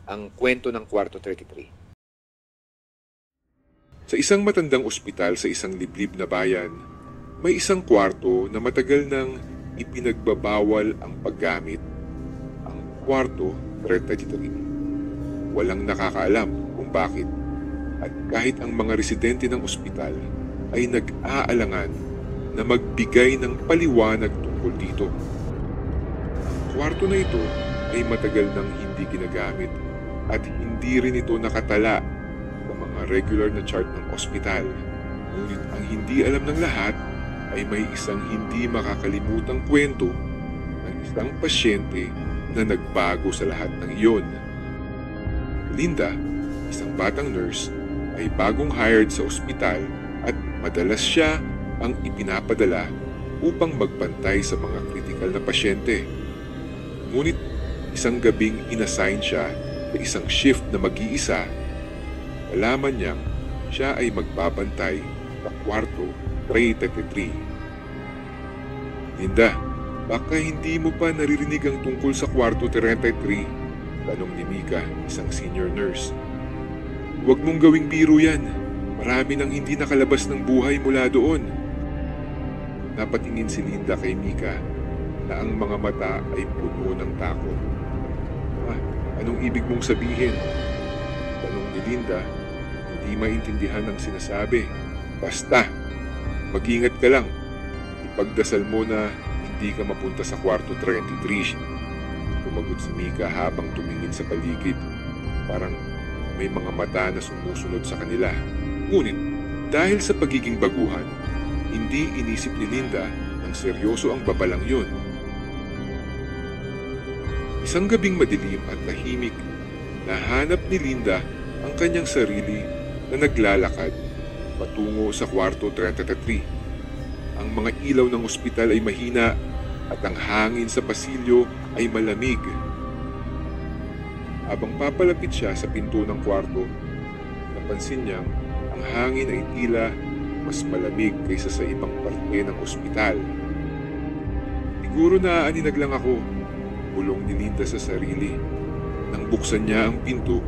ang kwento ng Kwarto 33. Sa isang matandang ospital sa isang liblib na bayan, may isang kwarto na matagal nang ipinagbabawal ang paggamit. Ang Kwarto 33. Walang nakakaalam kung bakit. At kahit ang mga residente ng ospital ay nag-aalangan na magbigay ng paliwanag tungkol dito. Ang kwarto na ito ay matagal nang hindi ginagamit at hindi rin ito nakatala sa mga regular na chart ng ospital. Ngunit ang hindi alam ng lahat ay may isang hindi makakalimutang kwento ng isang pasyente na nagbago sa lahat ng iyon. Linda, isang batang nurse, ay bagong hired sa ospital at madalas siya ang ipinapadala upang magbantay sa mga kritikal na pasyente. Ngunit isang gabing inassign siya sa isang shift na mag-iisa, nalaman niyang siya ay magbabantay sa Kwarto 333. Linda, baka hindi mo pa naririnig ang tungkol sa Kwarto 333? Tanong ni Mika, isang senior nurse. Huwag mong gawing biro yan. Marami nang hindi nakalabas ng buhay mula doon. Napatingin si Linda kay Mika na ang mga mata ay puno ng takot. Anong ibig mong sabihin? Tanong ni Linda, hindi maintindihan ang sinasabi. Basta, mag-ingat ka lang. Ipagdasal mo na hindi ka mapunta sa Kwarto 33. Tumagot si Mika habang tumingin sa paligid. Parang may mga mata na sumusunod sa kanila. Ngunit dahil sa pagiging baguhan, hindi inisip ni Linda ng seryoso ang babalang yun. Isang gabing madilim at tahimik, nahanap ni Linda ang kanyang sarili na naglalakad patungo sa Kwarto 333. Ang mga ilaw ng ospital ay mahina at ang hangin sa pasilyo ay malamig. Habang papalapit siya sa pinto ng kwarto, napansin niyang ang hangin ay tila mas malamig kaysa sa ibang parte ng ospital. Siguro naaaninag lang ako, bulong ni Linda sa sarili. Nang buksan niya ang pinto,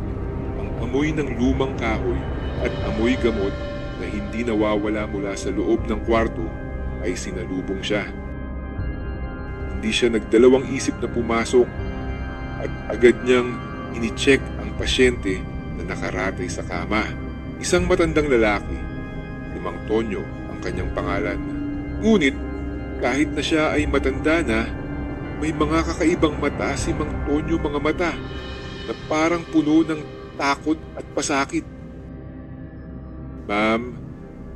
ang amoy ng lumang kahoy at amoy gamot na hindi nawawala mula sa loob ng kwarto ay sinalubong siya. Hindi siya nagdalawang isip na pumasok at agad niyang ini-check ang pasyente na nakaratay sa kama. Isang matandang lalaki, si Mang Tonyo ang kanyang pangalan. Ngunit kahit na siya ay matanda na, may mga kakaibang mata si Mang Tonyo, mga mata na parang puno ng takot at pasakit. Ma'am,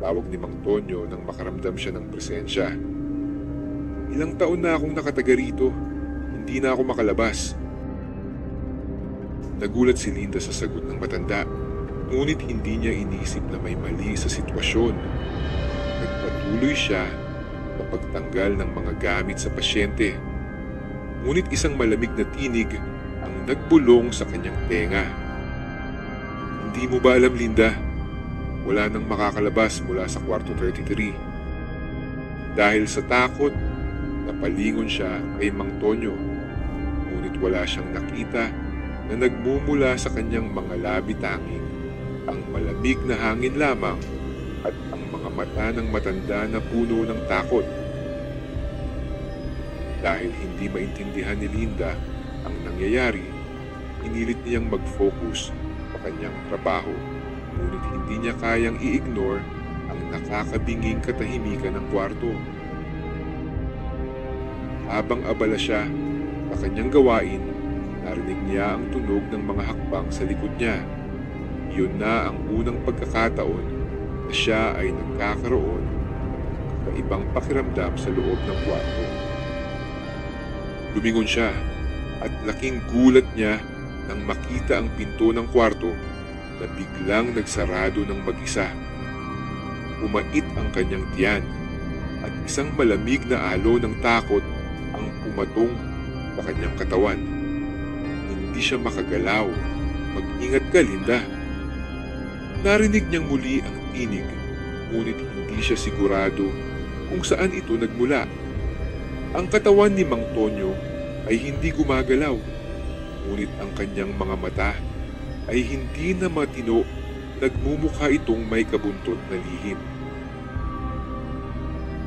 tawag ni Mang Tonyo nang makaramdam siya ng presensya. Ilang taon na akong nakataga rito, hindi na ako makalabas. Nagulat si Linda sa sagot ng matanda, ngunit hindi niya inisip na may mali sa sitwasyon. Nagpatuloy siya sa pagtanggal ng mga gamit sa pasyente. Ngunit isang malamig na tinig ang nagbulong sa kanyang tenga. Hindi mo ba alam, Linda? Wala nang makakalabas mula sa Kwarto 33. Dahil sa takot, napalingon siya kay Mang Tonyo. Ngunit wala siyang nakita na nagmumula sa kanyang mga labi tanging ang malamig na hangin lamang at ang mga mata ng matanda na puno ng takot. Dahil hindi maintindihan ni Linda ang nangyayari, inilit niyang mag-focus sa kanyang trabaho, ngunit hindi niya kayang i-ignore ang nakakabinging katahimikan ng kwarto. Habang abala siya sa kanyang gawain, narinig niya ang tunog ng mga hakbang sa likod niya. Iyon na ang unang pagkakataon na siya ay nagkakaroon ng kaibang pakiramdam sa loob ng kwarto. Lumingon siya at laking gulat niya nang makita ang pinto ng kwarto na biglang nagsarado ng mag-isa. Umait ang kanyang tiyan at isang malamig na alo ng takot ang pumatong sa kanyang katawan. Hindi siya makagalaw. Mag-ingat ka, Linda. Narinig niyang muli ang tinig, ngunit hindi siya sigurado kung saan ito nagmula. Ang katawan ni Mang Tonyo ay hindi gumagalaw. Ngunit ang kanyang mga mata ay hindi na matino, nagmumukha itong may kabuntot na lihim.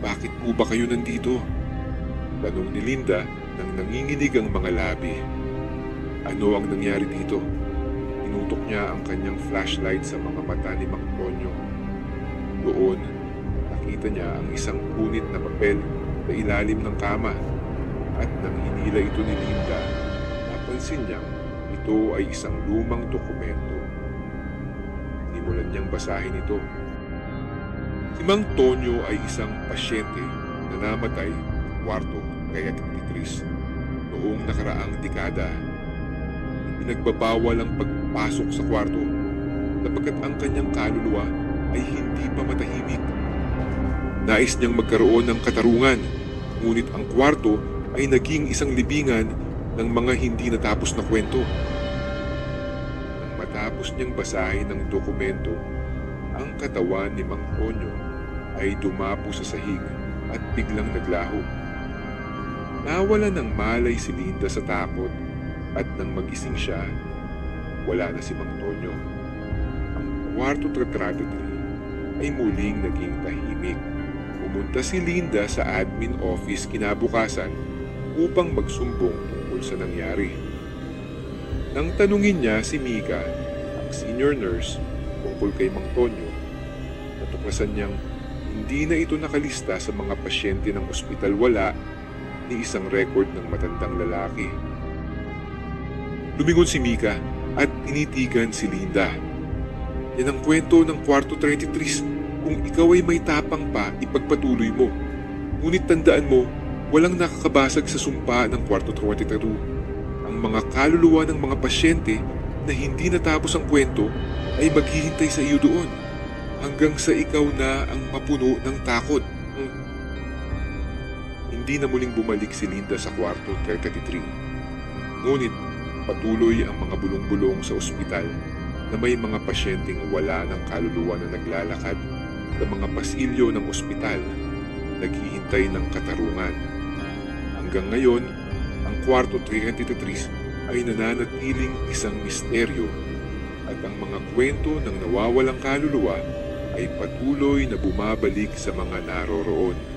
"Bakit po ba kayo nandito?" tanong ni Linda nang nanginginig ang mga labi. "Ano ang nangyari dito?" Tinutok niya ang kanyang flashlight sa mga mata ni Mang Tonyo. Doon, nakita niya ang isang punit na papel sa ilalim ng kama at nang hinila ito ni Linda, napansin niyang ito ay isang lumang dokumento. Simulan niyang basahin ito. Si Mang Tonyo ay isang pasyente na namatay sa kwarto kay 33 noong nakaraang dekada. Pinagbabawal ang pagpasok sa kwarto sapagkat ang kanyang kaluluwa ay hindi pa matahimik. Nais niyang magkaroon ng katarungan, ngunit ang kwarto ay naging isang libingan ng mga hindi natapos na kwento. Nang matapos niyang basahin ang dokumento, ang katawan ni Mang Tonyo ay dumapo sa sahig at biglang naglaho. Nawala ng malay si Linda sa takot at nang magising siya, wala na si Mang Tonyo. Ang kwarto 333 ay muling naging tahimik. Pumunta si Linda sa admin office kinabukasan upang magsumbong tungkol sa nangyari. Nang tanungin niya si Mika, ang senior nurse, tungkol kay Mang Tonyo, natuklasan niyang hindi na ito nakalista sa mga pasyente ng ospital, wala ni isang record ng matandang lalaki. Lumingon si Mika at tinitigan si Linda. "Yan ang kwento ng kwarto 33. Kung ikaw ay may tapang pa, ipagpatuloy mo. Ngunit tandaan mo, walang nakakabasag sa sumpa ng kwarto 22. Ang mga kaluluwa ng mga pasyente na hindi natapos ang kwento ay maghihintay sa iyo doon hanggang sa ikaw na ang mapuno ng takot." Hindi na muling bumalik si Linda sa kwarto 33. Ngunit patuloy ang mga bulong-bulong sa ospital na may mga pasyenteng wala ng kaluluwa na naglalakad sa mga pasilyo ng ospital, naghihintay ng katarungan. Hanggang ngayon, ang kwarto 333 ay nananatiling isang misteryo at ang mga kwento ng nawawalang kaluluwa ay patuloy na bumabalik sa mga naroroon.